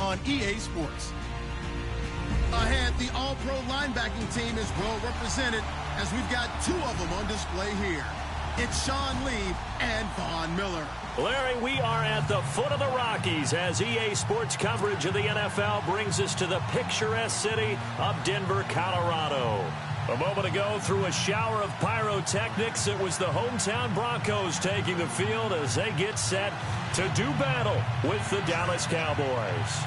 on EA Sports. Ahead, the All-Pro linebacking team is well represented as we've got two of them on display here. It's Sean Lee and Von Miller. Larry, we are at the foot of the Rockies as EA Sports coverage of the NFL brings us to the picturesque city of Denver, Colorado. A moment ago, through a shower of pyrotechnics, it was the hometown Broncos taking the field as they get set to do battle with the Dallas Cowboys.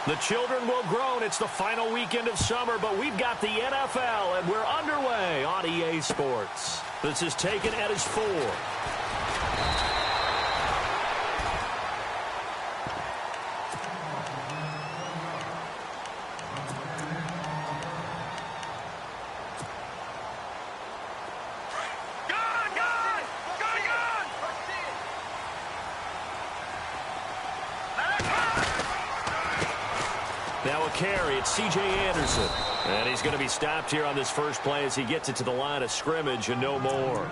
The children will groan. It's the final weekend of summer, but we've got the NFL, and we're underway on EA Sports. This is taken at his 4. Now a carry, it's C.J. Anderson. And he's going to be stopped here on this first play as he gets it to the line of scrimmage and no more.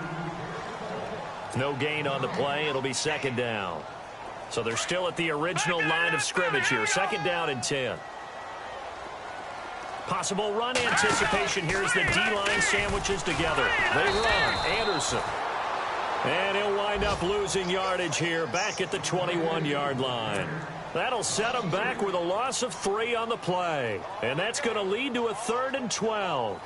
No gain on the play. It'll be second down. So they're still at the original line of scrimmage here. Second down and 10. Possible run anticipation here as the D-line sandwiches together. They run. Anderson. And he'll wind up losing yardage here back at the 21-yard line. That'll set him back with a loss of 3 on the play. And that's going to lead to a 3rd and 12.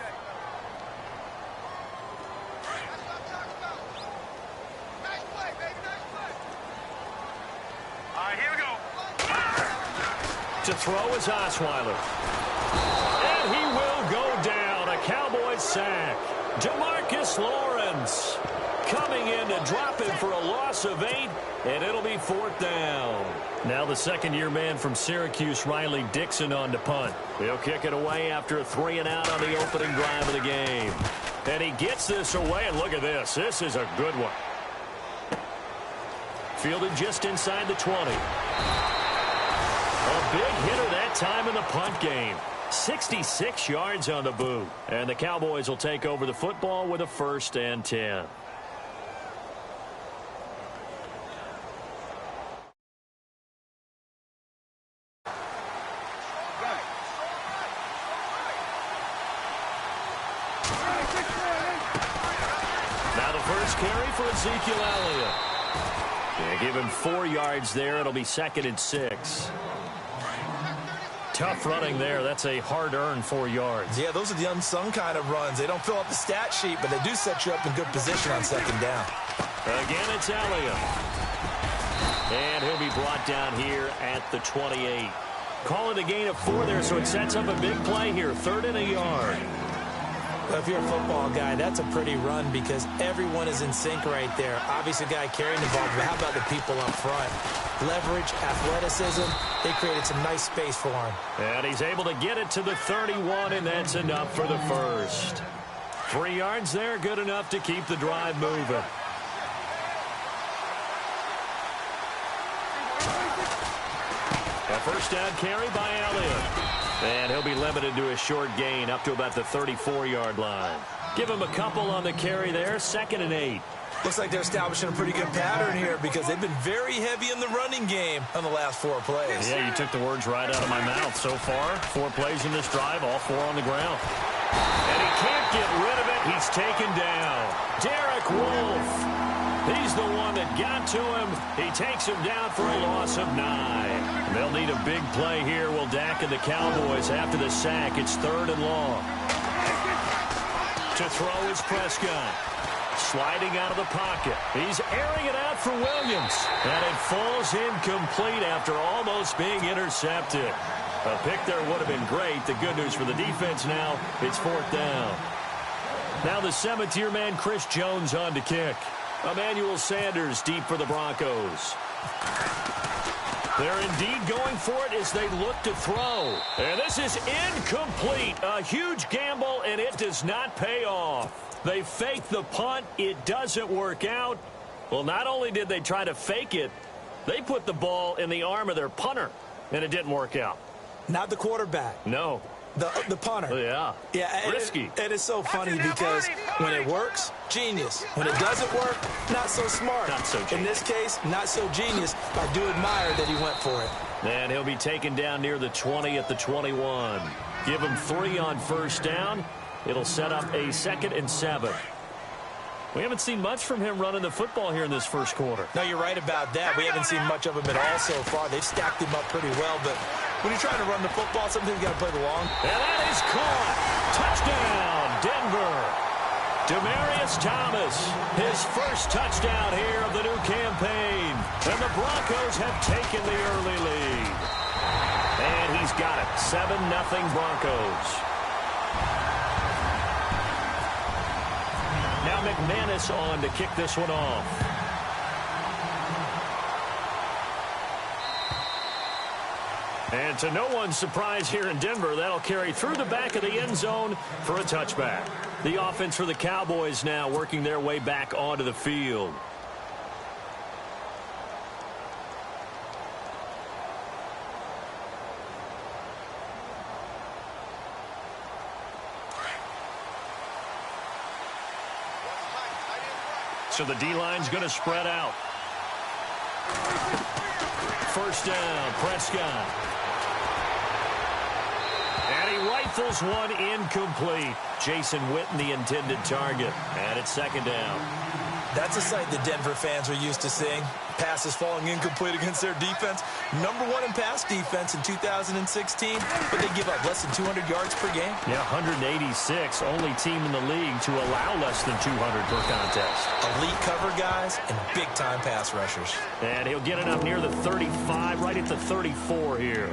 All right, here we go. To throw is Osweiler. And he will go down. A Cowboys sack. DeMarcus Lawrence coming in to drop him for a loss of 8, and it'll be 4th down. Now the second-year man from Syracuse, Riley Dixon, on to punt. He'll kick it away after a 3-and-out on the opening drive of the game. And he gets this away, and look at this. This is a good one. Fielded just inside the 20. A big hitter that time in the punt game. 66 yards on the boot. And the Cowboys will take over the football with a 1st and 10. Now the first carry for Ezekiel Elliott. Yeah, give him 4 yards there. It'll be 2nd and 6. Tough running there. That's a hard-earned 4 yards. Yeah, those are the unsung kind of runs. They don't fill up the stat sheet, but they do set you up in good position on 2nd down. Again, it's Elliott. And he'll be brought down here at the 28. Call it a gain of 4 there, so it sets up a big play here. 3rd and a yard. Well, if you're a football guy, that's a pretty run because everyone is in sync right there. Obviously, a guy carrying the ball, but how about the people up front? Leverage, athleticism, they created some nice space for him. And he's able to get it to the 31, and that's enough for the first. 3 yards there, good enough to keep the drive moving. A first down carry by Elliott. And he'll be limited to a short gain up to about the 34-yard line. Give him a couple on the carry there. 2nd and 8. Looks like they're establishing a pretty good pattern here because they've been very heavy in the running game on the last 4 plays. Yeah, you took the words right out of my mouth. So far, 4 plays in this drive, all 4 on the ground. And he can't get rid of it. He's taken down. Derek Wolfe. He's the one that got to him. He takes him down for a loss of 9. They'll need a big play here. Will Dak and the Cowboys after the sack. It's 3rd and long. To throw is Prescott. Sliding out of the pocket. He's airing it out for Williams. And it falls incomplete after almost being intercepted. A pick there would have been great. The good news for the defense now, it's 4th down. Now the 7th-year man, Chris Jones, on to kick. Emmanuel Sanders deep for the Broncos. They're indeed going for it as they look to throw. And this is incomplete. A huge gamble, and it does not pay off. They fake the punt. It doesn't work out. Well, not only did they try to fake it, they put the ball in the arm of their punter, and it didn't work out. Not the quarterback. No. The punter. Yeah. Yeah. Risky. It is so funny because when it works, genius. When it doesn't work, not so smart. Not so genius. In this case, not so genius. I do admire that he went for it. And he'll be taken down near the 20 at the 21. Give him 3 on first down. It'll set up a 2nd and 7. We haven't seen much from him running the football here in this first quarter. No, you're right about that. We haven't seen much of him at all so far. They've stacked him up pretty well, but when you're trying to run the football, sometimes you got to play the long. And that is caught. Touchdown, Denver. Demaryius Thomas, his first touchdown here of the new campaign. And the Broncos have taken the early lead. And he's got it. 7-0 Broncos. Now McManus on to kick this one off. And to no one's surprise here in Denver, that'll carry through the back of the end zone for a touchback. The offense for the Cowboys now working their way back onto the field. So the D-line's going to spread out. First down, Prescott. And he rifles one incomplete. Jason Witten, the intended target. And it's 2nd down. That's a sight that Denver fans are used to seeing. Passes falling incomplete against their defense. Number 1 in pass defense in 2016, but they give up less than 200 yards per game. Yeah, 186. Only team in the league to allow less than 200 per contest. Elite cover guys and big-time pass rushers. And he'll get it up near the 35, right at the 34 here.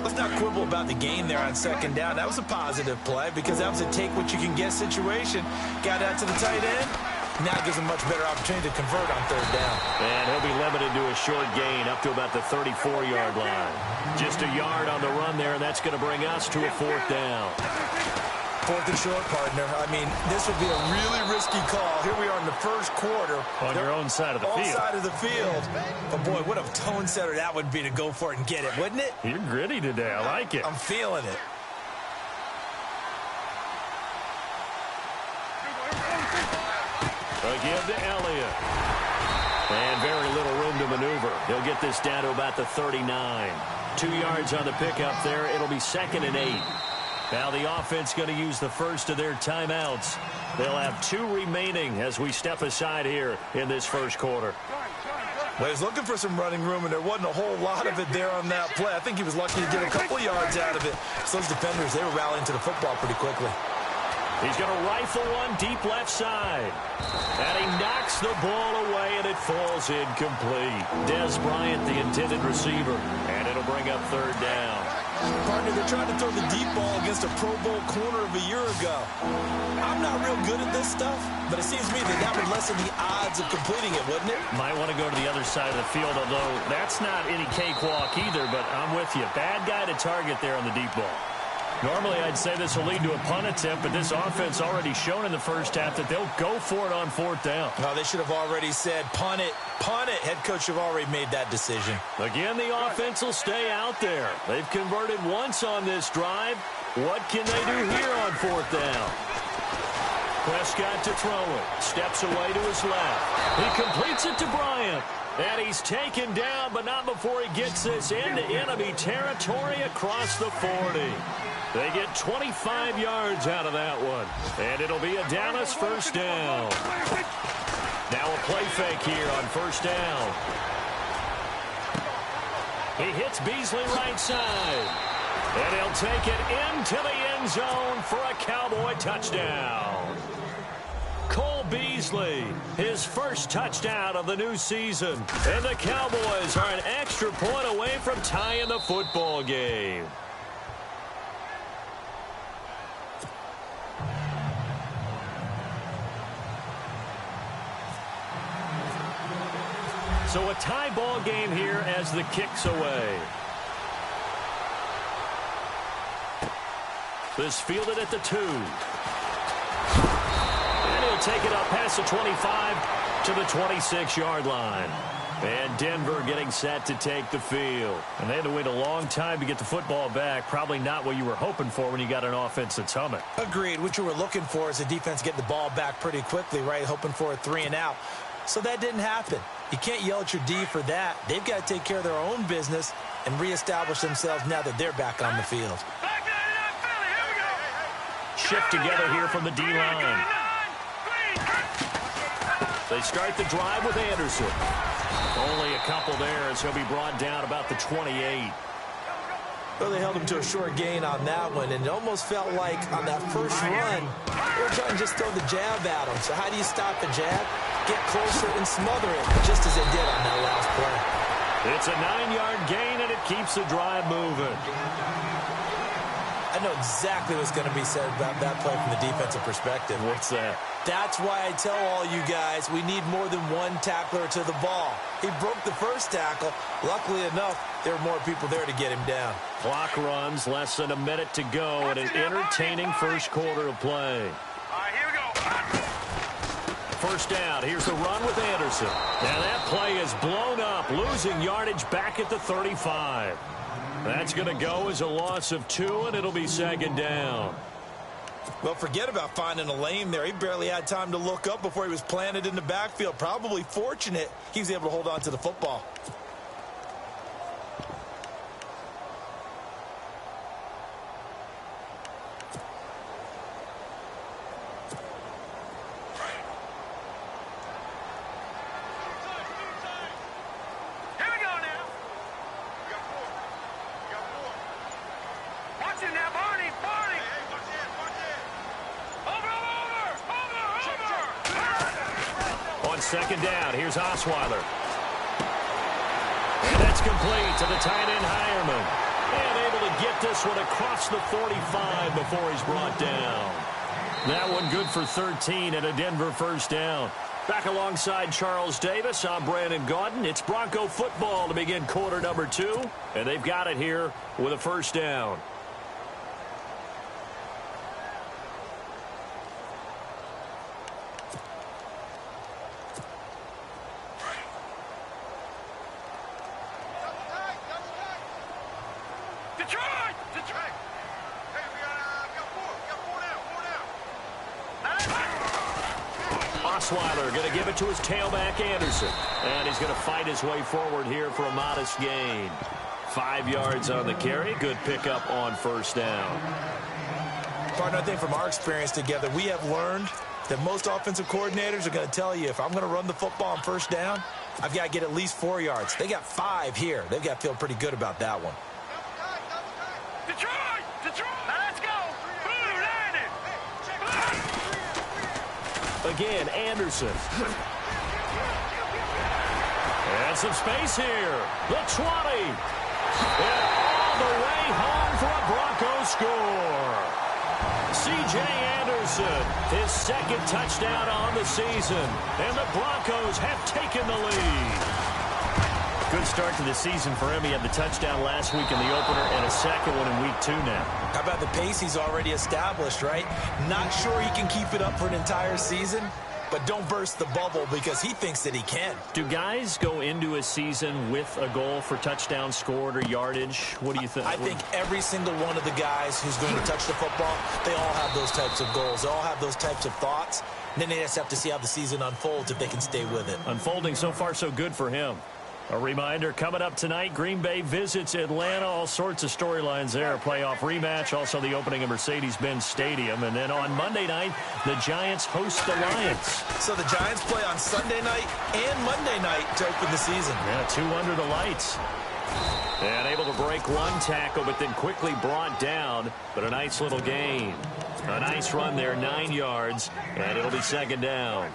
Let's not quibble about the game there on 2nd down. That was a positive play because that was a take-what-you-can-get situation. Got out to the tight end. Now it gives him a much better opportunity to convert on 3rd down. And he'll be limited to a short gain up to about the 34-yard line. Just a yard on the run there, and that's going to bring us to a 4th down. 4th and short, partner. I mean, this would be a really risky call. Here we are in the first quarter. On your own side of the field. On side of the field. But, boy, what a tone setter that would be to go for it and get it, wouldn't it? You're gritty today. I like it. I'm feeling it. A give to Elliott. And very little room to maneuver. He'll get this down to about the 39. 2 yards on the pickup there. It'll be 2nd and 8. Now the offense going to use the first of their timeouts. They'll have 2 remaining as we step aside here in this first quarter. Well, he was looking for some running room, and there wasn't a whole lot of it there on that play. I think he was lucky to get a couple yards out of it. So those defenders, they were rallying to the football pretty quickly. He's going to rifle one deep left side. And he knocks the ball away, and it falls incomplete. Dez Bryant, the intended receiver. And it'll bring up 3rd down. Partner, they're trying to throw the deep ball against a Pro Bowl corner of a year ago. I'm not real good at this stuff, but it seems to me that that would lessen the odds of completing it, wouldn't it? Might want to go to the other side of the field, although that's not any cakewalk either, but I'm with you. Bad guy to target there on the deep ball. Normally, I'd say this will lead to a punt attempt, but this offense already shown in the first half that they'll go for it on 4th down. No, they should have already said, punt it, punt it. Head coach should have already made that decision. Again, the offense will stay out there. They've converted once on this drive. What can they do here on 4th down? Prescott to throw it. Steps away to his left. He completes it to Bryant. And he's taken down, but not before he gets this into enemy territory across the 40. They get 25 yards out of that one. And it'll be a Dallas first down. Now a play fake here on first down. He hits Beasley right side. And he'll take it into the end zone for a Cowboy touchdown. Cole Beasley, his first touchdown of the new season. And the Cowboys are an extra point away from tying the football game. So a tie ball game here as the kick's away. This fielded at the 2. And he'll take it up past the 25 to the 26-yard line. And Denver getting set to take the field. And they had to wait a long time to get the football back. Probably not what you were hoping for when you got an offense that's humming. Agreed. What you were looking for is a defense getting the ball back pretty quickly, right? Hoping for a 3-and-out. So that didn't happen. You can't yell at your D for that. They've got to take care of their own business and reestablish themselves now that they're back on the field. Shift together here from the D-line. They start the drive with Anderson. Only a couple there as he'll be brought down about the 28. Well, they held him to a short gain on that one, and it almost felt like on that first run, they were trying to just throw the jab at him. So how do you stop the jab? Get closer and smother it, just as they did on that last play. It's a 9-yard gain, and it keeps the drive moving. I know exactly what's going to be said about that play from the defensive perspective. What's that? That's why I tell all you guys we need more than one tackler to the ball. He broke the first tackle. Luckily enough, there were more people there to get him down. Clock runs, less than a minute to go, and an entertaining first quarter of play. All right, here we go. First down, here's the run with Anderson. Now that play is blown up, losing yardage back at the 35. That's going to go as a loss of 2, and it'll be second down. Well, forget about finding a lane there. He barely had time to look up before he was planted in the backfield. Probably fortunate he was able to hold on to the football. Second down, here's Osweiler. And that's complete to the tight end Hireman. And able to get this one across the 45 before he's brought down. That one good for 13 and a Denver first down. Back alongside Charles Davis, I'm Brandon Gaudin. It's Bronco football to begin quarter number 2. And they've got it here with a first down. Osweiler going to give it to his tailback, Anderson. And he's going to fight his way forward here for a modest gain. 5 yards on the carry. Good pickup on first down. Partner, I think from our experience together, we have learned that most offensive coordinators are going to tell you, if I'm going to run the football on first down, I've got to get at least 4 yards. They got 5 here. They've got to feel pretty good about that one. Again, Anderson. And some space here. The 20. And all the way home for a Bronco score. C.J. Anderson, his second touchdown on the season. And the Broncos have taken the lead. Good start to the season for him. He had the touchdown last week in the opener and a second one in week 2 now. How about the pace he's already established, right? Not sure he can keep it up for an entire season, but don't burst the bubble because he thinks that he can. Do guys go into a season with a goal for touchdown scored or yardage? What do you think? I think every single one of the guys who's going to touch the football, they all have those types of goals. They all have those types of thoughts. And then they just have to see how the season unfolds if they can stay with it. Unfolding so far so good for him. A reminder, coming up tonight, Green Bay visits Atlanta. All sorts of storylines there. A playoff rematch, also the opening of Mercedes-Benz Stadium. And then on Monday night, the Giants host the Lions. So the Giants play on Sunday night and Monday night to open the season. Yeah, 2 under the lights. And able to break one tackle, but then quickly brought down. But a nice little gain. A nice run there, 9 yards. And it'll be second down.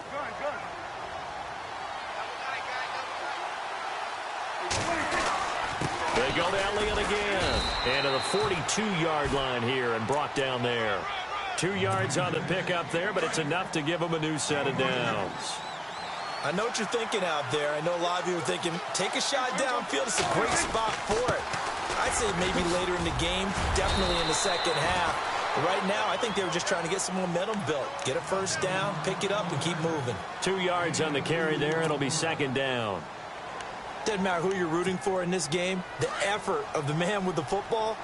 They go to Elliott again. And to the 42-yard line here and brought down there. 2 yards on the pickup there, but it's enough to give them a new set of downs. I know what you're thinking out there. I know a lot of you are thinking, take a shot downfield. It's a great spot for it. I'd say maybe later in the game, definitely in the second half. But right now, I think they were just trying to get some momentum built. Get a first down, pick it up, and keep moving. 2 yards on the carry there. It'll be second down. Doesn't matter who you're rooting for in this game, the effort of the man with the football,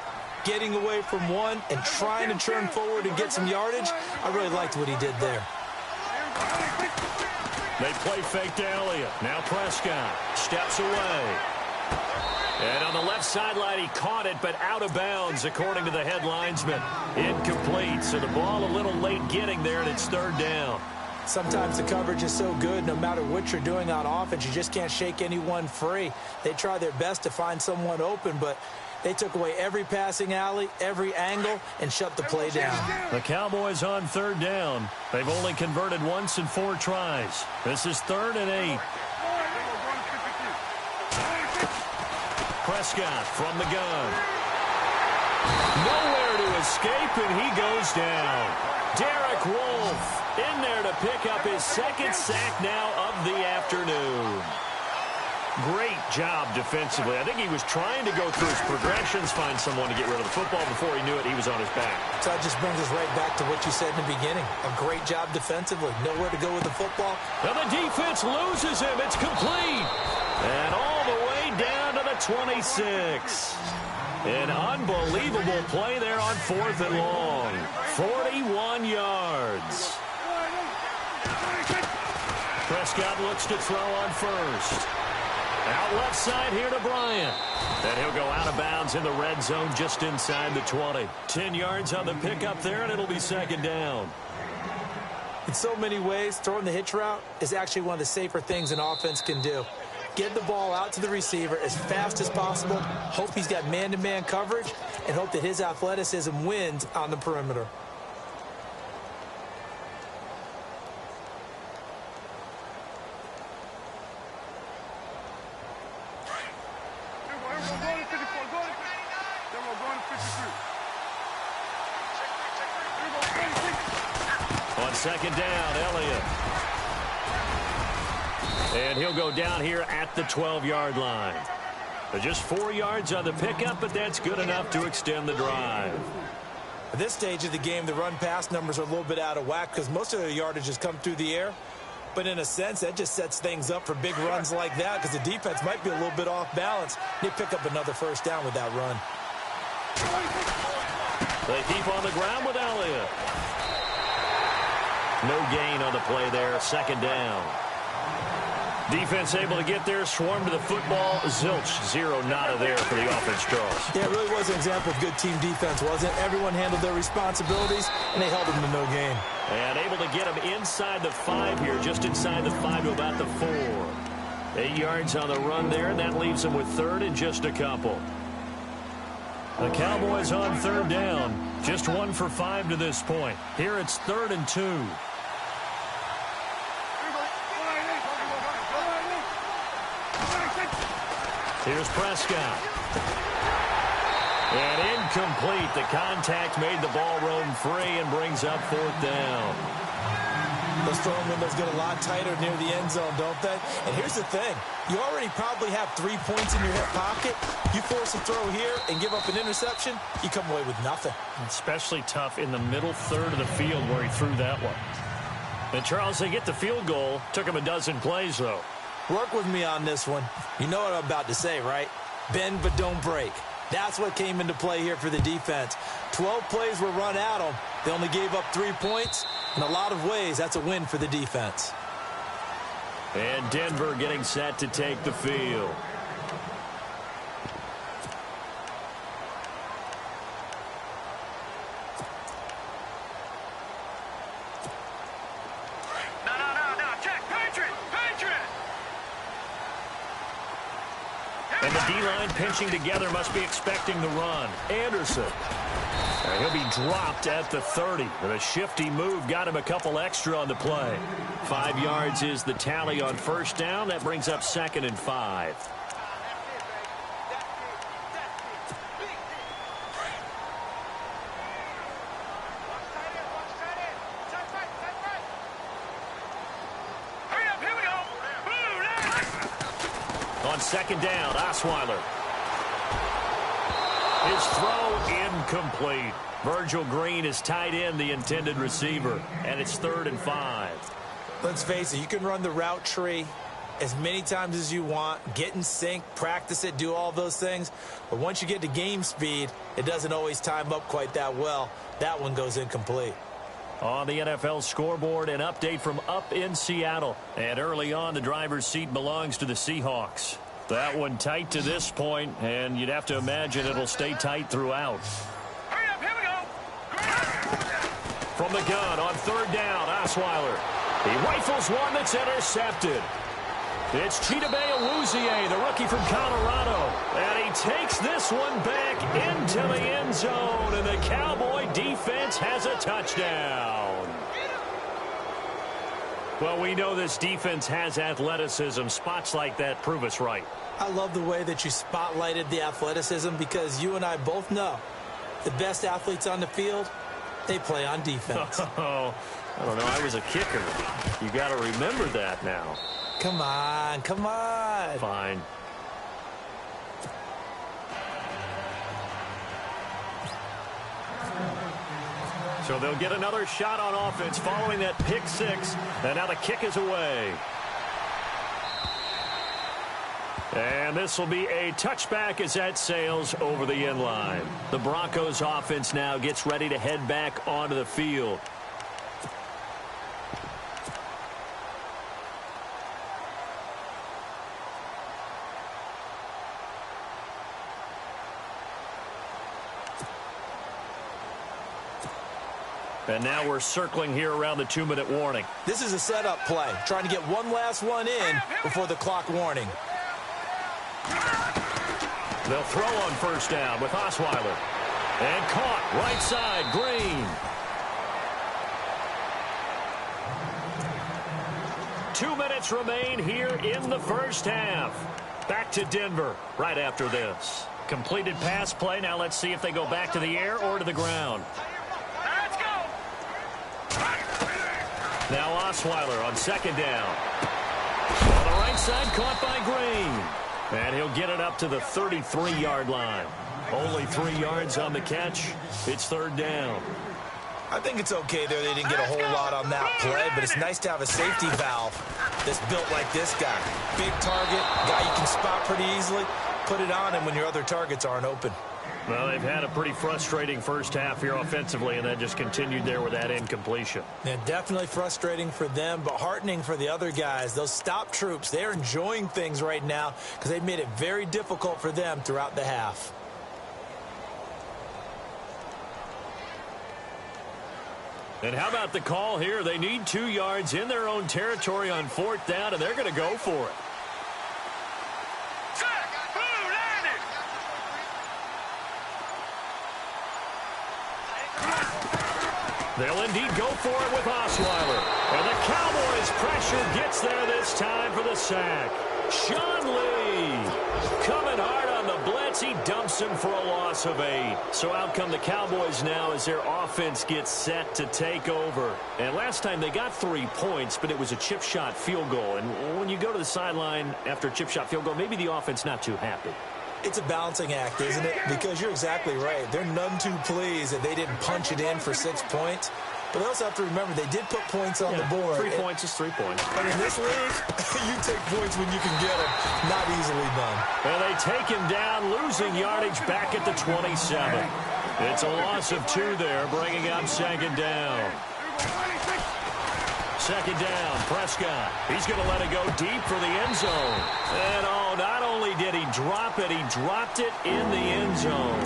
getting away from one and trying to turn forward and get some yardage, I really liked what he did there. They play fake to Elliott. Now Prescott steps away. And on the left sideline, he caught it, but out of bounds, according to the head linesman. Incomplete, so the ball a little late getting there, and it's third down. Sometimes the coverage is so good, no matter what you're doing on offense, you just can't shake anyone free. They try their best to find someone open, but they took away every passing alley, every angle, and shut the play down. The Cowboys on third down. They've only converted once in 4 tries. This is 3rd and 8. Prescott from the gun. Nowhere to escape, and he goes down. Derek Wolfe in there to pick up his 2nd sack now of the afternoon. Great job defensively. I think he was trying to go through his progressions, find someone to get rid of the football. Before he knew it, he was on his back. So that just brings us right back to what you said in the beginning. A great job defensively. Nowhere to go with the football. Now the defense loses him. It's complete. And all the way down to the 26. An unbelievable play there on 4th and long. 41 yards. Prescott looks to throw on first. Out left side here to Bryant. And he'll go out of bounds in the red zone just inside the 20. 10 yards on the pickup there, and it'll be 2nd down. In so many ways, throwing the hitch route is actually one of the safer things an offense can do. Get the ball out to the receiver as fast as possible, hope he's got man-to-man coverage, and hope that his athleticism wins on the perimeter. On 2nd down, Elliott. And he'll go down here at the 12-yard line. Just 4 yards on the pickup, but that's good enough to extend the drive. At this stage of the game, the run-pass numbers are a little bit out of whack because most of their yardage has come through the air. But in a sense, that just sets things up for big runs like that because the defense might be a little bit off balance. They pick up another 1st down with that run. They keep on the ground with Elliott. No gain on the play there. 2nd down. Defense able to get there, swarm to the football. Zilch, 0 nada there for the offense draws. Yeah, it really was an example of good team defense, wasn't it? Everyone handled their responsibilities, and they held them to no gain. And able to get him inside the 5 here, just inside the 5 to about the 4. 8 yards on the run there, and that leaves him with 3rd and just a couple. The Cowboys on 3rd down. Just 1 for 5 to this point. Here it's 3rd and 2. Here's Prescott. And incomplete. The contact made the ball roam free and brings up 4th down. Those throwing windows get a lot tighter near the end zone, don't they? And here's the thing. You already probably have 3 points in your hip pocket. You force a throw here and give up an interception, you come away with nothing. Especially tough in the middle 3rd of the field where he threw that one. And, Charles, they get the field goal. Took him a dozen plays, though. Work with me on this one. You know what I'm about to say, right? Bend but don't break. That's what came into play here for the defense. 12 plays were run at them. They only gave up 3 points. In a lot of ways, that's a win for the defense. And Denver getting set to take the field. And the D-line pinching together must be expecting the run. Anderson. And he'll be dropped at the 30. With a shifty move, got him a couple extra on the play. 5 yards is the tally on 1st down. That brings up 2nd and 5. On 2nd down, Osweiler. His throw incomplete. Virgil Green is tied in the intended receiver, and it's 3rd and 5. Let's face it, you can run the route tree as many times as you want, get in sync, practice it, do all those things. But once you get to game speed, it doesn't always time up quite that well. That one goes incomplete. On the NFL scoreboard, an update from up in Seattle. And early on, the driver's seat belongs to the Seahawks. That one tight to this point, and you'd have to imagine it'll stay tight throughout. Hurry up, here we go. From the gun on third down, Osweiler. He rifles one that's intercepted. It's Chidobe Awuzie, the rookie from Colorado. And he takes this one back into the end zone. And the Cowboy defense has a touchdown. Well, we know this defense has athleticism. Spots like that prove us right. I love the way that you spotlighted the athleticism because you and I both know the best athletes on the field, they play on defense. Oh, I don't know. I was a kicker. You got to remember that now. Come on, come on. Fine. So they'll get another shot on offense following that pick six. And now the kick is away. And this will be a touchback as that sails over the end line. The Broncos offense now gets ready to head back onto the field. And now we're circling here around the 2-minute warning. This is a setup play, trying to get one last one in before the clock warning. They'll throw on first down with Osweiler. And caught right side, Green. 2 minutes remain here in the first half. Back to Denver right after this. Completed pass play. Now let's see if they go back to the air or to the ground. Let's go. Now Osweiler on second down. On the right side, caught by Green. And he'll get it up to the 33-yard line. Only 3 yards on the catch. It's third down. I think it's okay there. They didn't get a whole lot on that play, but it's nice to have a safety valve that's built like this guy. Big target, guy you can spot pretty easily. Put it on him when your other targets aren't open. Well, they've had a pretty frustrating first half here offensively, and that just continued there with that incompletion. Yeah, definitely frustrating for them, but heartening for the other guys. Those stop troops, they're enjoying things right now because they've made it very difficult for them throughout the half. And how about the call here? They need 2 yards in their own territory on fourth down, and they're going to go for it. They'll indeed go for it with Osweiler. And the Cowboys' pressure gets there this time for the sack. Sean Lee coming hard on the blitz. He dumps him for a loss of 8. So out come the Cowboys now as their offense gets set to take over. And last time they got 3 points, but it was a chip shot field goal. And when you go to the sideline after a chip shot field goal, maybe the offense not too happy. It's a balancing act, isn't it? Because you're exactly right. They're none too pleased that they didn't punch it in for 6 points. But they also have to remember they did put points on the board. 3 points is 3 points. But in this league, you take points when you can get them. Not easily done. And they take him down, losing yardage back at the 27. It's a loss of 2 there, bringing up second down. Second down, Prescott. He's going to let it go deep for the end zone. And, oh, not only did he drop it, he dropped it in the end zone.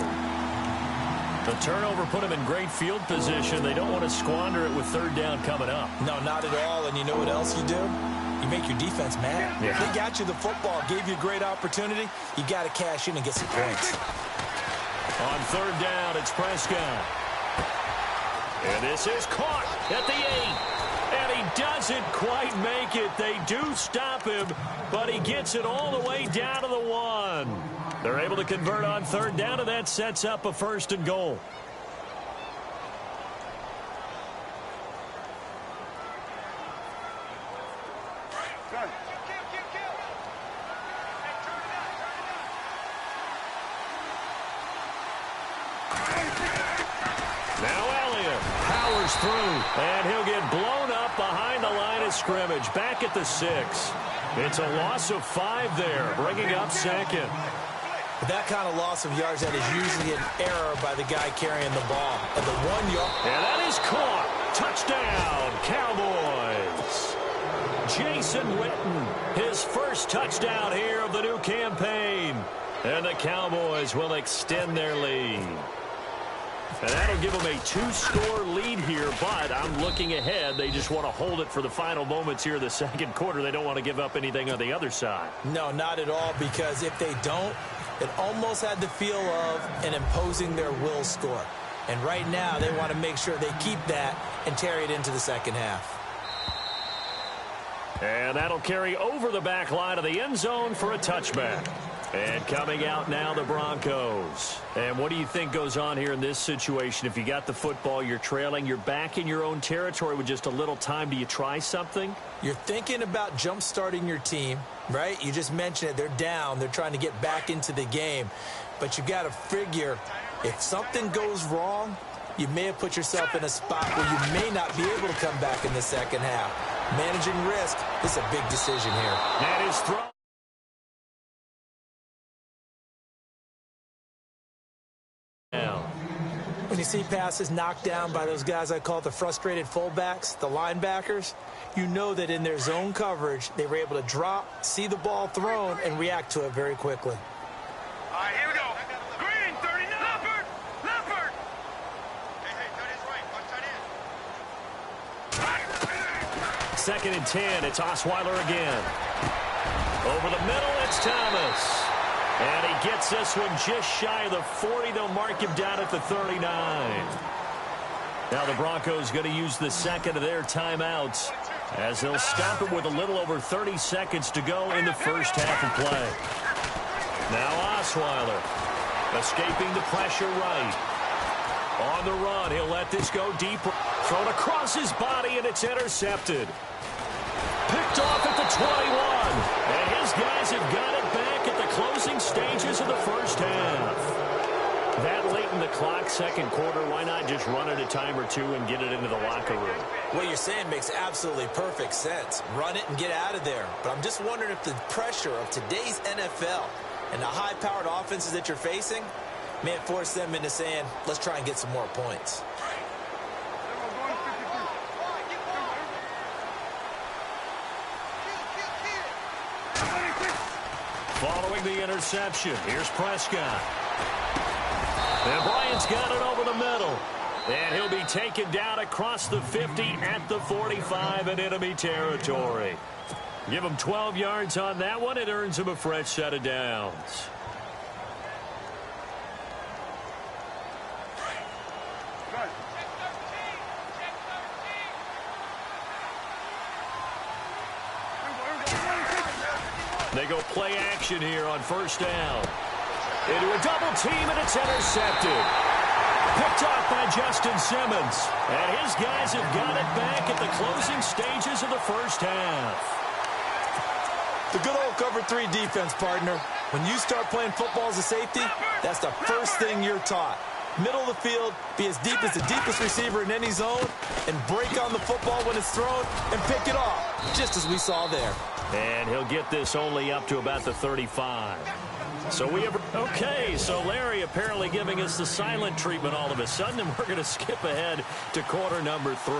The turnover put him in great field position. They don't want to squander it with third down coming up. No, not at all. And you know what else you do? You make your defense mad. Yeah. They got you the football, gave you a great opportunity. You got to cash in and get some points. On third down, it's Prescott. And this is caught at the 8. And he doesn't quite make it. They do stop him, but he gets it all the way down to the 1. They're able to convert on third down, and that sets up a first and goal. Now Elliott powers through, and he'll get blown up behind the line of scrimmage, back at the 6. It's a loss of 5 there, bringing up second. That kind of loss of yards, that is usually an error by the guy carrying the ball. And the 1 yard. And that is caught. Touchdown, Cowboys. Jason Witten, his first touchdown here of the new campaign. And the Cowboys will extend their lead. And that'll give them a 2-score lead here, but I'm looking ahead. They just want to hold it for the final moments here of the second quarter. They don't want to give up anything on the other side. No, not at all, because if they don't, it almost had the feel of an imposing their will score. And right now, they want to make sure they keep that and carry it into the second half. And that'll carry over the back line of the end zone for a touchback. And coming out now, the Broncos. And what do you think goes on here in this situation? If you got the football, you're trailing, you're back in your own territory with just a little time. Do you try something? You're thinking about jump-starting your team, right? You just mentioned it. They're down. They're trying to get back into the game. But you got to figure, if something goes wrong, you may have put yourself in a spot where you may not be able to come back in the second half. Managing risk is a big decision here. That is thrown. When you see passes knocked down by those guys I call the frustrated fullbacks, the linebackers, you know that in their zone coverage, they were able to drop, see the ball thrown, and react to it very quickly. All right, here we go. Green, 39. Leopard. Hey, tight end's right. Watch tight end. 2nd and 10. It's Osweiler again. Over the middle, it's Thomas. And he gets this one just shy of the 40. They'll mark him down at the 39. Now the Broncos going to use the second of their timeouts as they'll stop it with a little over 30 seconds to go in the first half of play. Now Osweiler escaping the pressure right. On the run, he'll let this go deep. Thrown across his body, and it's intercepted. Picked off at the 21. And his guys have got it back at the closing stages of the first half. That late in the clock, second quarter, why not just run it a time or two and get it into the locker room? What you're saying makes absolutely perfect sense. Run it and get out of there. But I'm just wondering if the pressure of today's NFL and the high-powered offenses that you're facing may force them into saying, let's try and get some more points. Following the interception, here's Prescott. And Bryant's got it over the middle. And he'll be taken down across the 50 at the 45 in enemy territory. Give him 12 yards on that one. It earns him a fresh set of downs. They go play action here on first down. Into a double team, and it's intercepted. Picked off by Justin Simmons. And his guys have got it back at the closing stages of the first half. The good old cover 3 defense, partner. When you start playing football as a safety, that's the first thing you're taught. Middle of the field, be as deep as the deepest receiver in any zone, and break on the football when it's thrown and pick it off, just as we saw there. And he'll get this only up to about the 35. So we have, okay, so Larry apparently giving us the silent treatment all of a sudden, and we're going to skip ahead to quarter number 3.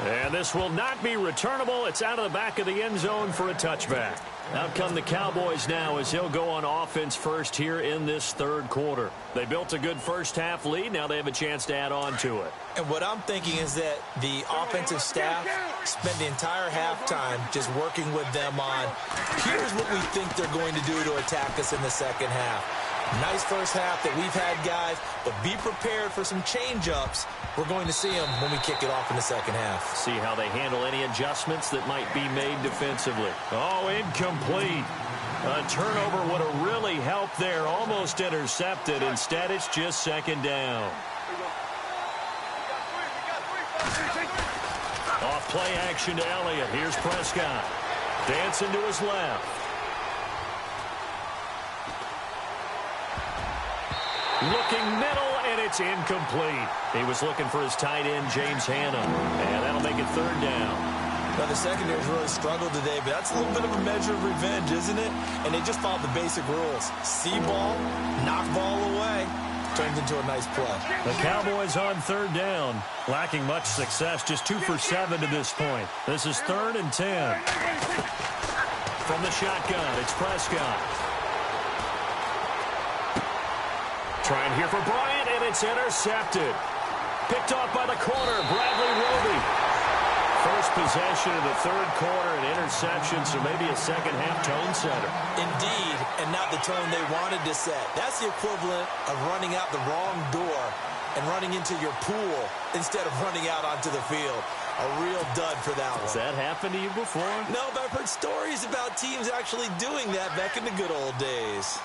And this will not be returnable. It's out of the back of the end zone for a touchback. Out come the Cowboys now as he'll go on offense first here in this third quarter. They built a good first half lead. Now they have a chance to add on to it. And what I'm thinking is that the offensive staff spend the entire halftime just working with them on, here's what we think they're going to do to attack us in the second half. Nice first half that we've had, guys, but be prepared for some change-ups. We're going to see them when we kick it off in the second half. See how they handle any adjustments that might be made defensively. Oh, incomplete. A turnover would have really helped there. Almost intercepted. Instead, it's just second down. Off play action to Elliott. Here's Prescott. Dancing to his left. Looking middle, and it's incomplete. He was looking for his tight end, James Hanna, and that'll make it third down. Well, the secondary's really struggled today, but that's a little bit of a measure of revenge, isn't it? And they just followed the basic rules. See ball, knock ball away. Turns into a nice play. The Cowboys on third down, lacking much success, just 2 for 7 to this point. This is 3rd and 10. From the shotgun, it's Prescott. Trying here for Bryant, and it's intercepted. Picked off by the corner, Bradley Roby. First possession of the third quarter, an interception, so maybe a second-half tone setter. Indeed, and not the tone they wanted to set. That's the equivalent of running out the wrong door and running into your pool instead of running out onto the field. A real dud for that one. Has that happened to you before? No, but I've heard stories about teams actually doing that back in the good old days.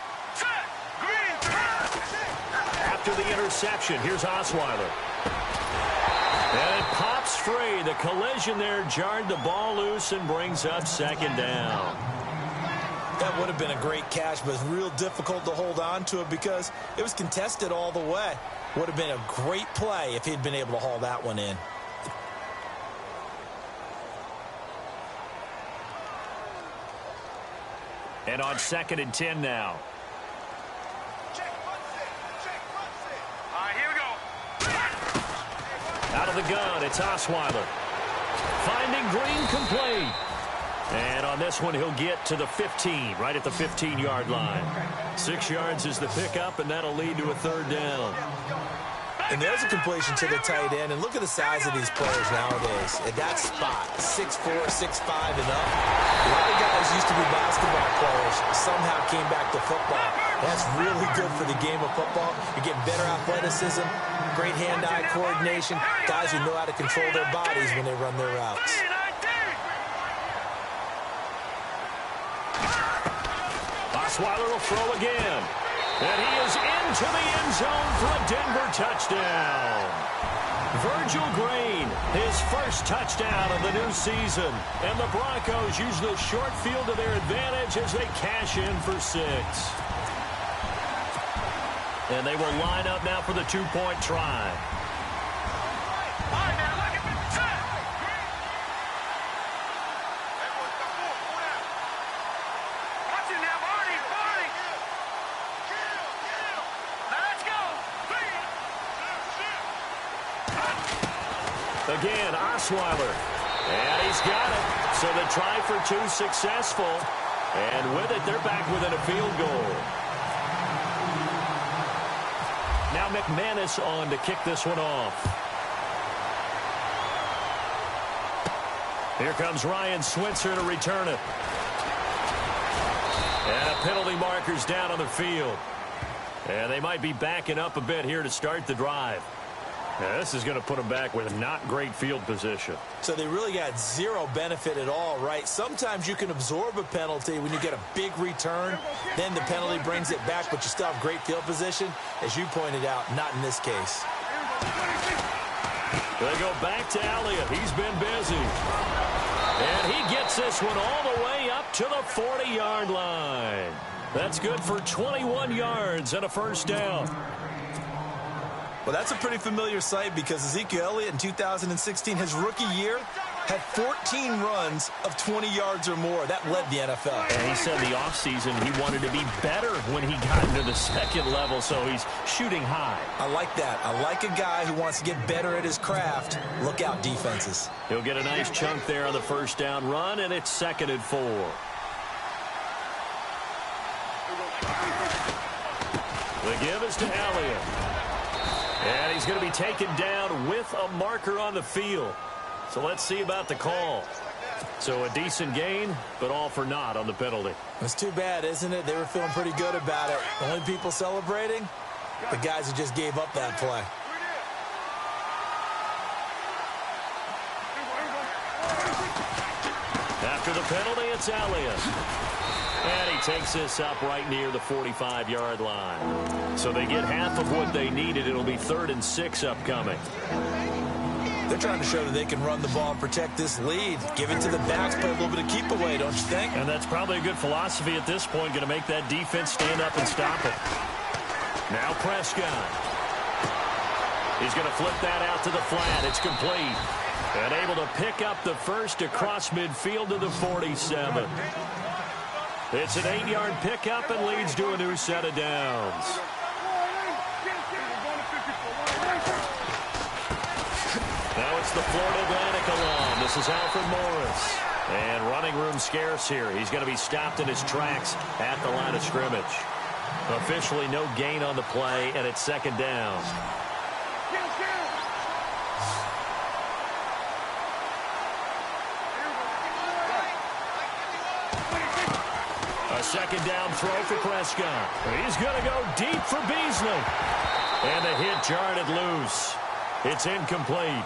After the interception, here's Osweiler. And it pops free. The collision there jarred the ball loose and brings up second down. That would have been a great catch, but it's real difficult to hold on to it because it was contested all the way. Would have been a great play if he'd been able to haul that one in. And on 2nd and 10 now. Here we go. Out of the gun, it's Osweiler. Finding Green complete. And on this one, he'll get to the 15, right at the 15-yard line. 6 yards is the pickup, and that'll lead to a third down. And there's a completion to the tight end. And look at the size of these players nowadays. At that spot, 6'4", 6'5", and up. A lot of guys used to be basketball players, somehow came back to football. That's really good for the game of football. You're getting better athleticism, great hand-eye coordination, guys who know how to control their bodies when they run their routes. Osweiler will throw again. And he is into the end zone for a Denver touchdown. Virgil Green, his first touchdown of the new season. And the Broncos use the short field to their advantage as they cash in for 6. And they will line up now for the 2-point try. Again, Osweiler. And he's got it. So the try for 2 successful. And with it, they're back within a field goal. Now McManus on to kick this one off. Here comes Ryan Switzer to return it. And a penalty marker's down on the field. And they might be backing up a bit here to start the drive. Now, this is going to put them back with not great field position. So they really got zero benefit at all, right? Sometimes you can absorb a penalty when you get a big return. Then the penalty brings it back, but you still have great field position. As you pointed out, not in this case. They go back to Elliott. He's been busy. And he gets this one all the way up to the 40-yard line. That's good for 21 yards and a first down. Well, that's a pretty familiar sight because Ezekiel Elliott in 2016, his rookie year, had 14 runs of 20 yards or more. That led the NFL. And he said the offseason he wanted to be better when he got into the second level, so he's shooting high. I like that. I like a guy who wants to get better at his craft. Look out, defenses. He'll get a nice chunk there on the first down run, and it's 2nd and 4. The give is to Elliott. And he's going to be taken down with a marker on the field. So let's see about the call. So a decent gain, but all for naught on the penalty. It's too bad, isn't it? They were feeling pretty good about it. The only people celebrating, the guys who just gave up that play. After the penalty, it's Elliott. And he takes this up right near the 45-yard line. So they get half of what they needed. It'll be 3rd and 6 upcoming. They're trying to show that they can run the ball, protect this lead. Give it to the backs, play a little bit of keep away, don't you think? And that's probably a good philosophy at this point, going to make that defense stand up and stop it. Now Prescott. He's going to flip that out to the flat. It's complete. And able to pick up the first across midfield to the 47. It's an 8-yard pickup and leads to a new set of downs. Now it's the Florida Atlantic alum. This is Alfred Morris. And running room scarce here. He's going to be stopped in his tracks at the line of scrimmage. Officially no gain on the play, and it's second down. A second down throw for Prescott. He's going to go deep for Beasley. And the hit jarred it loose. It's incomplete.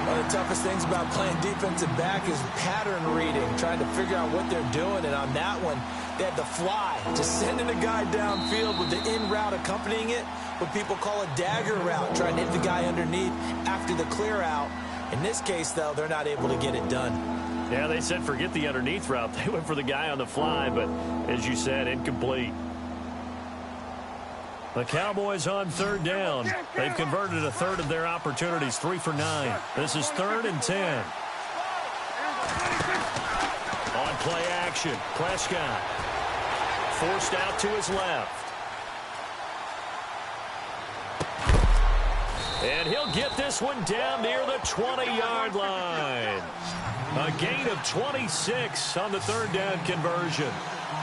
One of the toughest things about playing defensive back is pattern reading, trying to figure out what they're doing. And on that one, they had the fly, just sending a guy downfield with the in route accompanying it, what people call a dagger route, trying to hit the guy underneath after the clear out. In this case, though, they're not able to get it done. Yeah, they said forget the underneath route. They went for the guy on the fly, but as you said, incomplete. The Cowboys on third down. They've converted a third of their opportunities, 3 for 9. This is 3rd and 10. On play action, Prescott forced out to his left. And he'll get this one down near the 20-yard line. A gain of 26 on the third down conversion.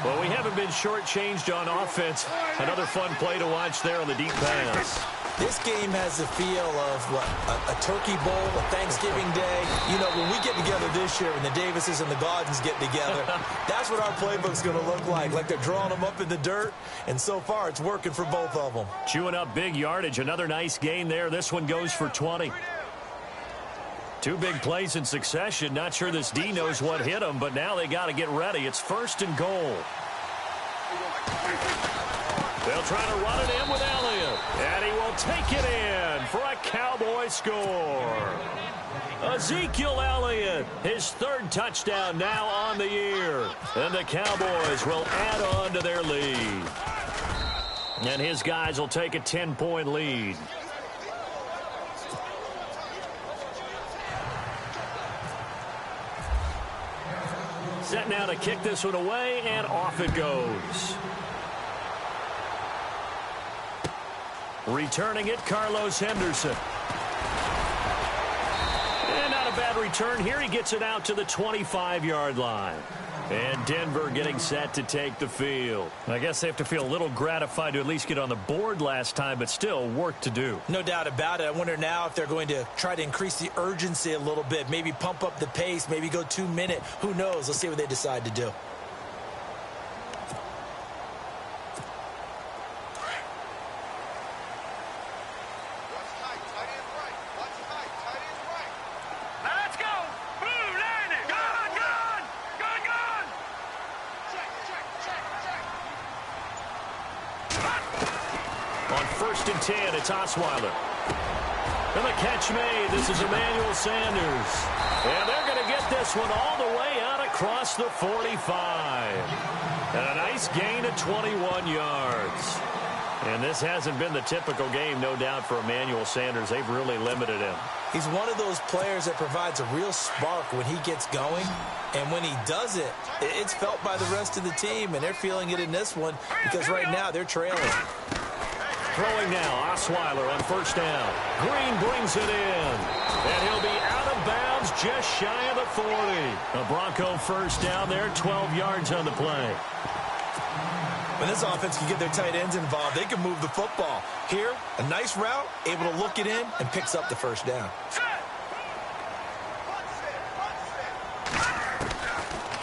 Well, we haven't been shortchanged on offense. Another fun play to watch there on the deep pass. This game has the feel of, what, a turkey bowl, a Thanksgiving day. You know, when we get together this year, when the Davises and the Gaudens get together, that's what our playbook's going to look like they're drawing them up in the dirt, and so far it's working for both of them. Chewing up big yardage, another nice gain there. This one goes for 20. 2 big plays in succession. Not sure this D knows what hit them, but now they got to get ready. It's 1st and goal. They'll try to run it in with Elliott. And he will take it in for a Cowboy score. Ezekiel Elliott, his 3rd touchdown now on the year. And the Cowboys will add on to their lead. And his guys will take a 10-point lead. Set now to kick this one away, and off it goes. Returning it, Carlos Henderson. And not a bad return here. He gets it out to the 25-yard line. And Denver getting set to take the field. I guess they have to feel a little gratified to at least get on the board last time, but still work to do. No doubt about it. I wonder now if they're going to try to increase the urgency a little bit, maybe pump up the pace, maybe go 2-minute. Who knows? Let's see what they decide to do. And 10, it's Osweiler. And the catch made. This is Emmanuel Sanders. And they're going to get this one all the way out across the 45. And a nice gain of 21 yards. And this hasn't been the typical game, no doubt, for Emmanuel Sanders. They've really limited him. He's one of those players that provides a real spark when he gets going. And when he does it, it's felt by the rest of the team. And they're feeling it in this one because right now they're trailing. Throwing now, Osweiler on 1st down. Green brings it in. And he'll be out of bounds just shy of the 40. A Bronco 1st down there, 12 yards on the play. When this offense can get their tight ends involved, they can move the football. Here, a nice route, able to look it in, and picks up the 1st down.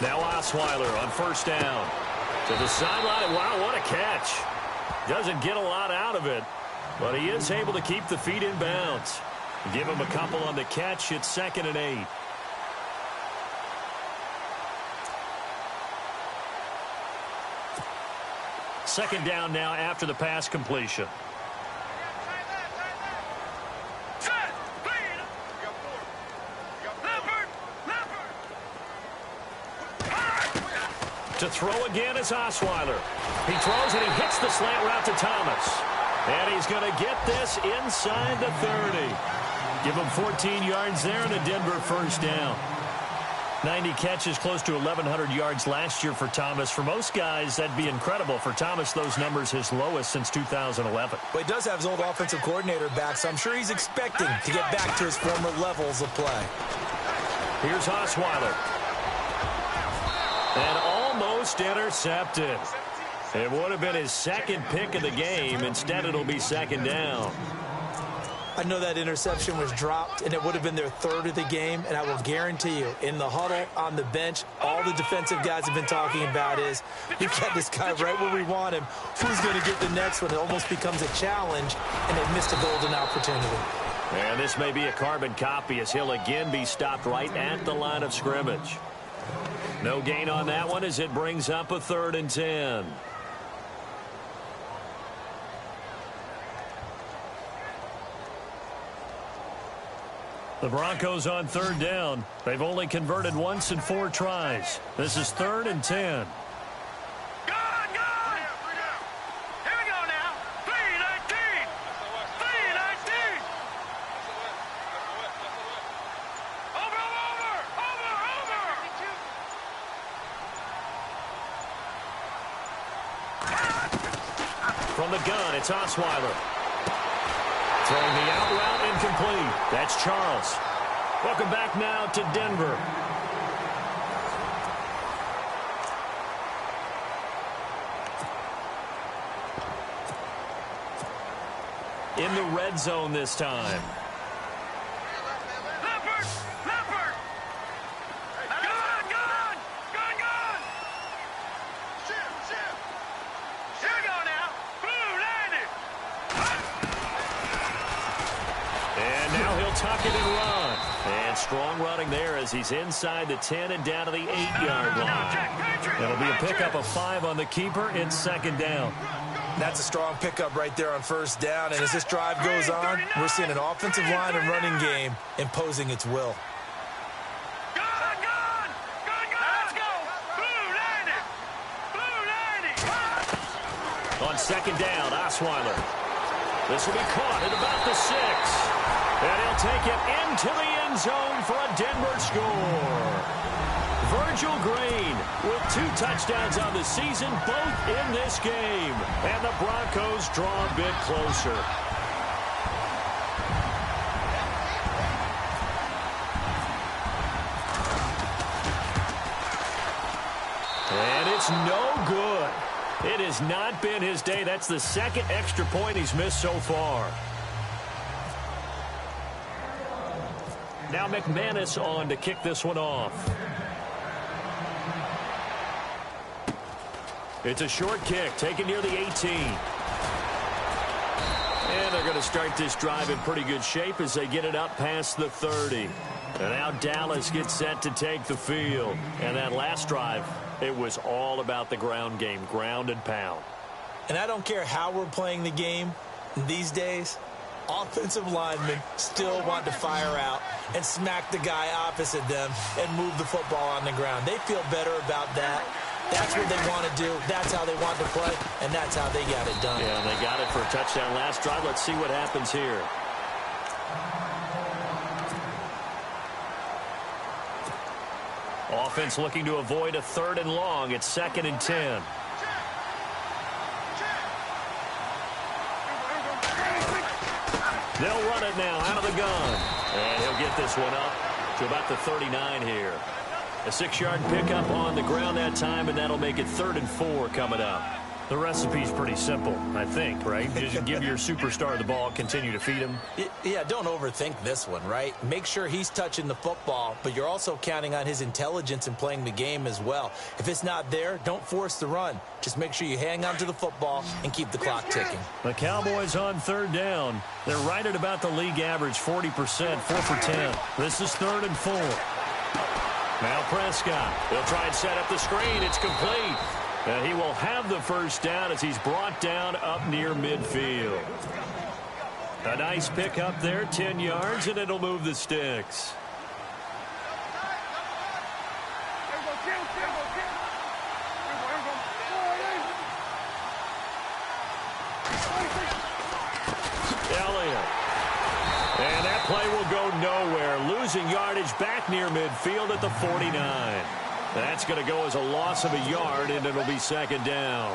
Now Osweiler on 1st down. To the sideline. Wow, what a catch. Doesn't get a lot out of it, but he is able to keep the feet in bounds. Give him a couple on the catch. It's 2nd and 8. Second down now after the pass completion. To throw again is Osweiler. He throws and he hits the slant route to Thomas. And he's going to get this inside the 30. Give him 14 yards there and a Denver first down. 90 catches, close to 1,100 yards last year for Thomas. For most guys, that'd be incredible. For Thomas, those numbers his lowest since 2011. Well, he does have his old offensive coordinator back, so I'm sure he's expecting to get back to his former levels of play. Here's Osweiler. And almost intercepted. It would have been his second pick of the game. Instead, it'll be second down. I know that interception was dropped, and it would have been their third of the game, and I will guarantee you, in the huddle, on the bench, all the defensive guys have been talking about is, we've got this guy right where we want him. Who's going to get the next one? It almost becomes a challenge, and they've missed a golden opportunity. And this may be a carbon copy as he'll again be stopped right at the line of scrimmage. No gain on that one as it brings up a 3rd and 10. The Broncos on 3rd down. They've only converted once in 4 tries. This is 3rd and 10. Here we go now. 3-19. 3-19. Over. From the gun, it's Osweiler. Throwing the out route incomplete. That's Charles. Welcome back now to Denver. In the red zone this time. Leopard. Gun. Shoot. Here we go now. Blue landed. And now he'll tuck it and run. And strong running there as he's inside the 10 and down to the 8-yard line. It'll be a pickup of 5 on the keeper. It's second down. That's a strong pickup right there on first down, and as this drive goes on, we're seeing an offensive line and running game imposing its will. Gun. Let's go. Blue landed. On second down, Osweiler. This will be caught at about the 6. And he'll take it into the end zone for a Denver score. Virgil Green with 2 touchdowns on the season, both in this game. And the Broncos draw a bit closer. And it's no good. It has not been his day. That's the 2nd extra point he's missed so far. Now McManus on to kick this one off. It's a short kick, taken near the 18. And they're going to start this drive in pretty good shape as they get it up past the 30. And now Dallas gets set to take the field. And that last drive, it was all about the ground game, ground and pound. And I don't care how we're playing the game these days, offensive linemen still want to fire out and smack the guy opposite them and move the football on the ground. They feel better about that. That's what they want to do. That's how they want to play, and that's how they got it done. Yeah, and they got it for a touchdown last drive. Let's see what happens here. Offense looking to avoid a 3rd and long. It's 2nd and 10. They'll run it now out of the gun. And he'll get this one up to about the 39 here. A 6-yard pickup on the ground that time, and that'll make it 3rd and 4 coming up. The recipe's pretty simple, I think, right? Just give your superstar the ball, continue to feed him. Yeah, don't overthink this one, right? Make sure he's touching the football, but you're also counting on his intelligence in playing the game as well. If it's not there, don't force the run. Just make sure you hang on to the football and keep the clock ticking. The Cowboys on 3rd down. They're right at about the league average, 40%, 4 for 10. This is 3rd and 4. Now Prescott. He'll try and set up the screen. It's complete. And he will have the first down as he's brought down up near midfield. A nice pickup there, 10 yards, and it'll move the sticks. And that play will go nowhere, losing yardage back near midfield at the 49. That's going to go as a loss of a yard, and it'll be second down.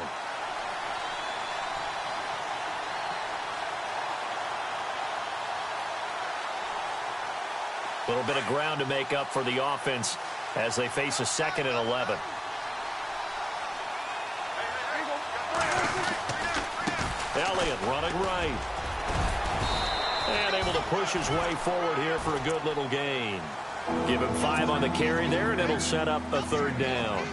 A little bit of ground to make up for the offense as they face a 2nd and 11. Elliott running right. And able to push his way forward here for a good little gain. Give him 5 on the carry there, and it'll set up a 3rd down.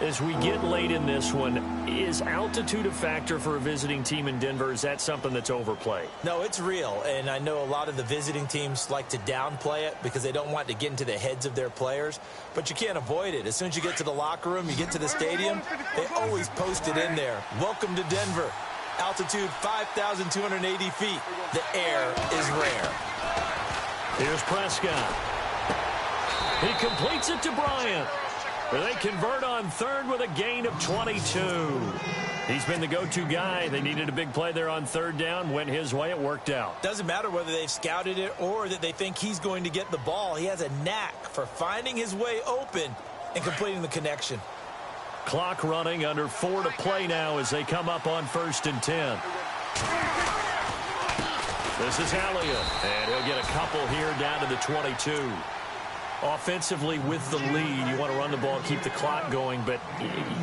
As we get late in this one, is altitude a factor for a visiting team in Denver? Is that something that's overplayed? No, it's real, and I know a lot of the visiting teams like to downplay it because they don't want to get into the heads of their players, but you can't avoid it. As soon as you get to the locker room, you get to the stadium, they always post it in there. Welcome to Denver. Altitude 5,280 feet. The air is rare. Here's Prescott. He completes it to Bryant. They convert on 3rd with a gain of 22. He's been the go-to guy. They needed a big play there on 3rd down. Went his way. It worked out. Doesn't matter whether they've scouted it or that they think he's going to get the ball. He has a knack for finding his way open and completing the connection. Clock running, under 4 to play now as they come up on 1st and 10. This is Elliott, and he'll get a couple here down to the 22. Offensively with the lead, you want to run the ball, keep the clock going, but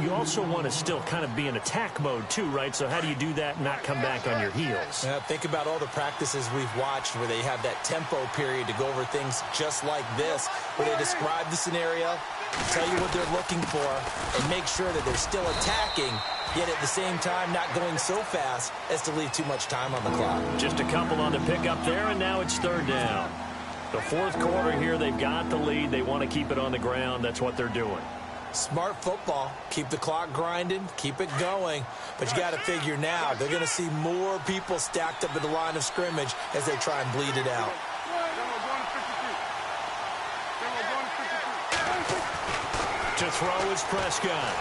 you also want to still kind of be in attack mode too, right? So how do you do that and not come back on your heels? Think about all the practices we've watched where they have that tempo period to go over things just like this, where they describe the scenario, tell you what they're looking for, and make sure that they're still attacking, yet at the same time not going so fast as to leave too much time on the clock. Just a couple on the pickup there, and now it's 3rd down. The 4th quarter here, they've got the lead. They want to keep it on the ground. That's what they're doing. Smart football. Keep the clock grinding. Keep it going. But you got to figure now, they're going to see more people stacked up at the line of scrimmage as they try and bleed it out. To throw is Prescott.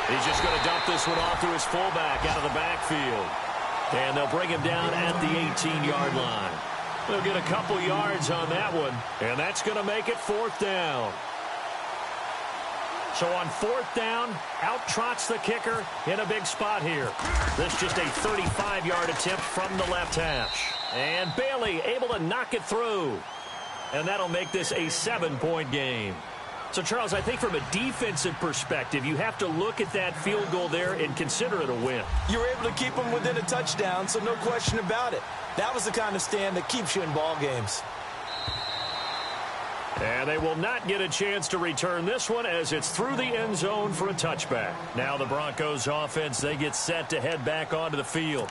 He's just going to dump this one off to his fullback out of the backfield. And they'll bring him down at the 18-yard line. They'll get a couple yards on that one, and that's going to make it 4th down. So on 4th down, out trots the kicker in a big spot here. This just a 35-yard attempt from the left hash. And Bailey able to knock it through. And that'll make this a 7-point game. So, Charles, I think from a defensive perspective, you have to look at that field goal there and consider it a win. You were able to keep them within a touchdown, so no question about it. That was the kind of stand that keeps you in ball games. And they will not get a chance to return this one as it's through the end zone for a touchback. Now the Broncos offense, they get set to head back onto the field.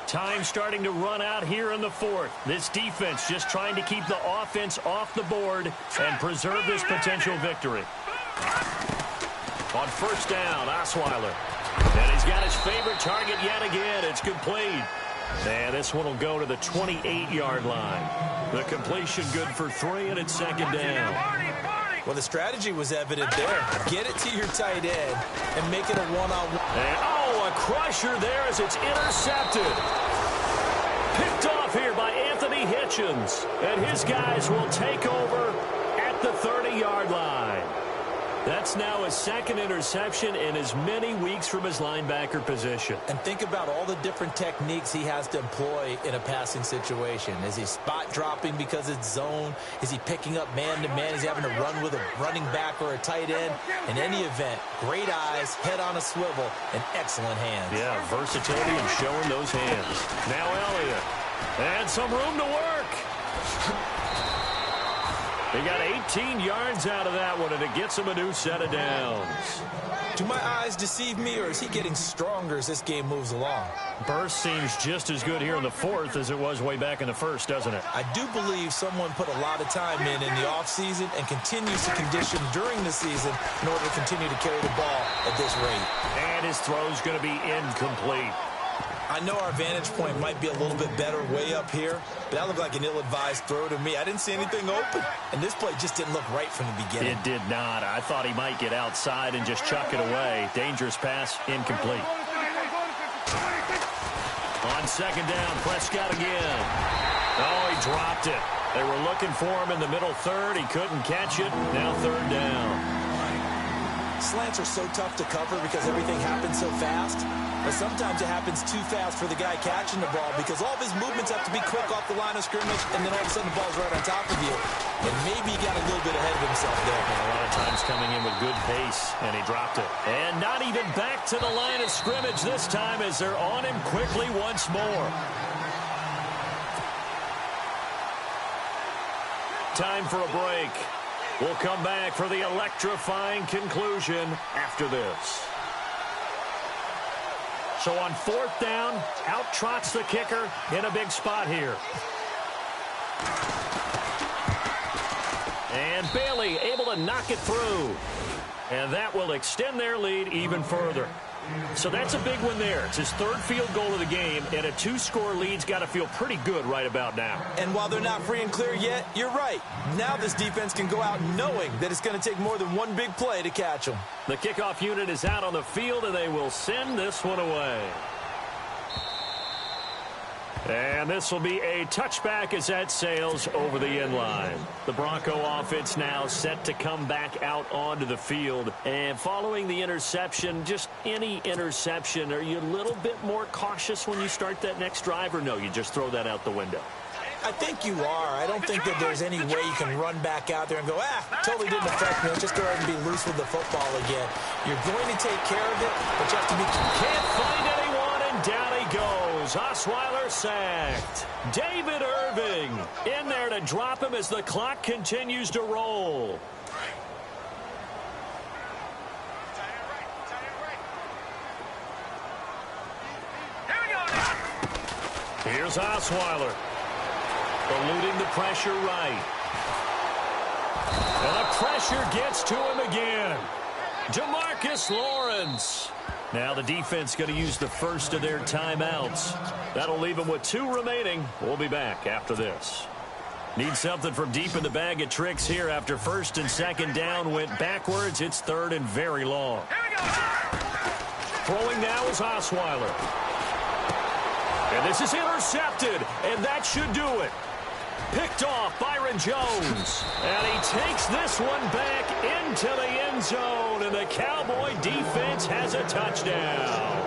Time starting to run out here in the 4th. This defense just trying to keep the offense off the board and preserve this potential victory. On 1st down, Osweiler. And he's got his favorite target yet again. It's complete. And this one will go to the 28-yard line. The completion good for 3, and it's 2nd down. Well, the strategy was evident there. Get it to your tight end and make it a one-on-one. And, a crusher there as it's intercepted. Picked off here by Anthony Hitchens. And his guys will take over at the 30-yard line. That's now his 2nd interception in as many weeks from his linebacker position. And think about all the different techniques he has to employ in a passing situation. Is he spot dropping because it's zone? Is he picking up man-to-man? Is he having to run with a running back or a tight end? In any event, great eyes, head on a swivel, and excellent hands. Yeah, versatility and showing those hands. Now Elliott. And some room to work. He got 18 yards out of that one, and it gets him a new set of downs. Do my eyes deceive me, or is he getting stronger as this game moves along? Burst seems just as good here in the 4th as it was way back in the 1st, doesn't it? I do believe someone put a lot of time in the offseason and continues to condition during the season in order to continue to carry the ball at this rate. And his throw's going to be incomplete. I know our vantage point might be a little bit better way up here, but that looked like an ill-advised throw to me. I didn't see anything open, and this play just didn't look right from the beginning. It did not. I thought he might get outside and just chuck it away. Dangerous pass, incomplete. On second down, Prescott again. Oh, he dropped it. They were looking for him in the middle third. He couldn't catch it. Now third down. Slants are so tough to cover because everything happens so fast. But sometimes it happens too fast for the guy catching the ball because all of his movements have to be quick off the line of scrimmage, and then all of a sudden the ball's right on top of you. And maybe he got a little bit ahead of himself there. And a lot of times coming in with good pace, and he dropped it. And not even back to the line of scrimmage this time as they're on him quickly once more. Time for a break. We'll come back for the electrifying conclusion after this. So on fourth down, out trots the kicker in a big spot here. And Bailey able to knock it through. And that will extend their lead even further. So that's a big one there. It's his third field goal of the game, and a two-score lead's got to feel pretty good right about now. And while they're not free and clear yet, you're right. Now this defense can go out knowing that it's going to take more than one big play to catch them. The kickoff unit is out on the field, and they will send this one away. And this will be a touchback as that sails over the end line. The Bronco offense now set to come back out onto the field. And following the interception, just any interception, are you a little bit more cautious when you start that next drive, or no, you just throw that out the window? I think you are. I don't think that there's any way you can run back out there and go, totally didn't affect me. Let's just go ahead and be loose with the football again. You're going to take care of it, but you have to be... Can't find anyone, and down he goes. Osweiler sacked. David Irving in there to drop him as the clock continues to roll. Here's Osweiler. Eluding the pressure right. And the pressure gets to him again. DeMarcus Lawrence. Now the defense going to use the first of their timeouts. That'll leave them with 2 remaining. We'll be back after this. Need something from deep in the bag of tricks here after first and second down went backwards. It's third and very long. Throwing now is Osweiler. And this is intercepted, and that should do it. Picked off Byron Jones. And he takes this one back into the end zone, and the Cowboy defense has a touchdown.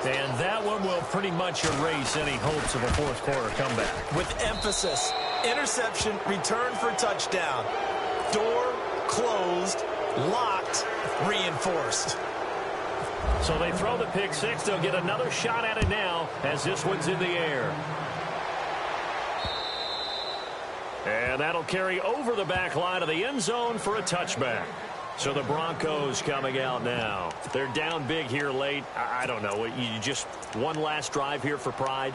And that one will pretty much erase any hopes of a fourth quarter comeback. With emphasis, interception, return for touchdown. Door closed, locked, reinforced. So they throw the pick six. They'll get another shot at it now as this one's in the air. And that'll carry over the back line of the end zone for a touchback. So the Broncos coming out now. They're down big here late. I don't know. You just one last drive here for pride?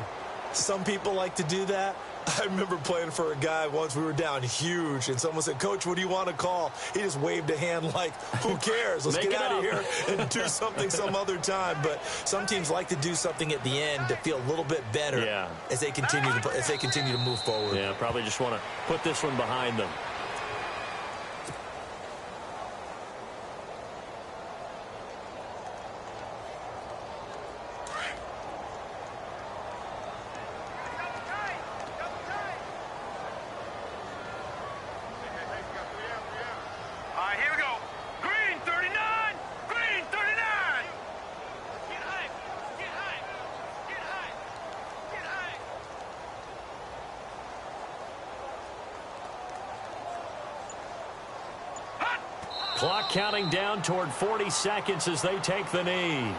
Some people like to do that. I remember playing for a guy once. We were down huge, and someone said, "Coach, what do you want to call?" He just waved a hand like, who cares? Let's get out of here and do something some other time. But some teams like to do something at the end to feel a little bit better as they continue to move forward. Yeah, probably just want to put this one behind them. Clock counting down toward 40 seconds as they take the knee.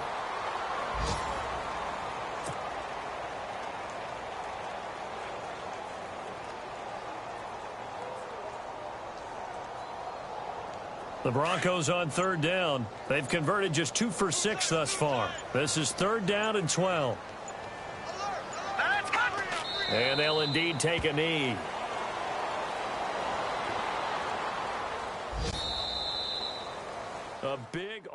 The Broncos on third down. They've converted just 2 for 6 thus far. This is third down and 12. And they'll indeed take a knee. A big